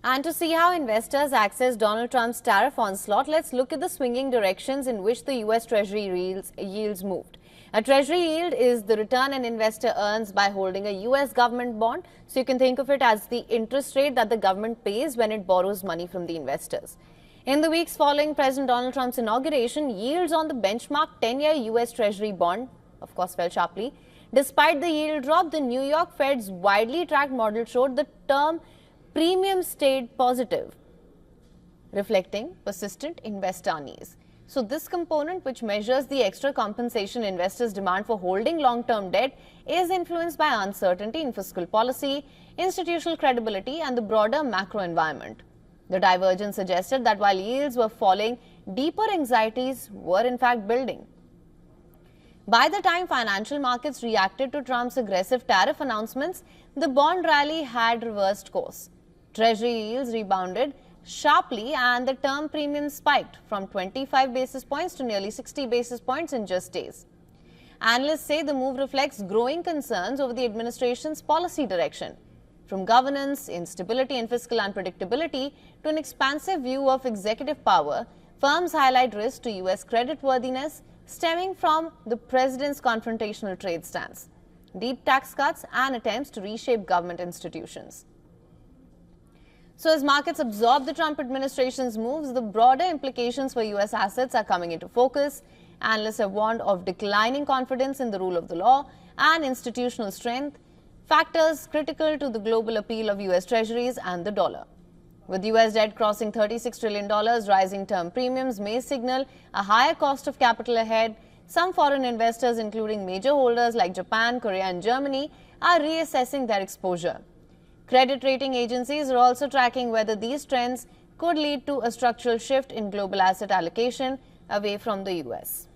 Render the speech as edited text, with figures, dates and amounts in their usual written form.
And to see how investors access Donald Trump's tariff onslaught, let's look at the swinging directions in which the US Treasury yields moved. A Treasury yield is the return an investor earns by holding a US government bond. So you can think of it as the interest rate that the government pays when it borrows money from the investors. In the weeks following President Donald Trump's inauguration, yields on the benchmark 10-year US Treasury bond, of course, fell sharply. Despite the yield drop, the New York Fed's widely tracked model showed the term premium stayed positive, reflecting persistent investor unease. So this component, which measures the extra compensation investors demand for holding long-term debt, is influenced by uncertainty in fiscal policy, institutional credibility, and the broader macro environment. The divergence suggested that while yields were falling, deeper anxieties were in fact building. By the time financial markets reacted to Trump's aggressive tariff announcements, the bond rally had reversed course. Treasury yields rebounded sharply and the term premium spiked from 25 basis points to nearly 60 basis points in just days. Analysts say the move reflects growing concerns over the administration's policy direction, from governance, instability and fiscal unpredictability to an expansive view of executive power. Firms highlight risks to US creditworthiness stemming from the president's confrontational trade stance, deep tax cuts and attempts to reshape government institutions. So as markets absorb the Trump administration's moves, the broader implications for US assets are coming into focus. Analysts have warned of declining confidence in the rule of the law and institutional strength, factors critical to the global appeal of US Treasuries and the dollar. With US debt crossing $36 trillion, rising term premiums may signal a higher cost of capital ahead. Some foreign investors, including major holders like Japan, Korea and Germany, are reassessing their exposure. Credit rating agencies are also tracking whether these trends could lead to a structural shift in global asset allocation away from the US.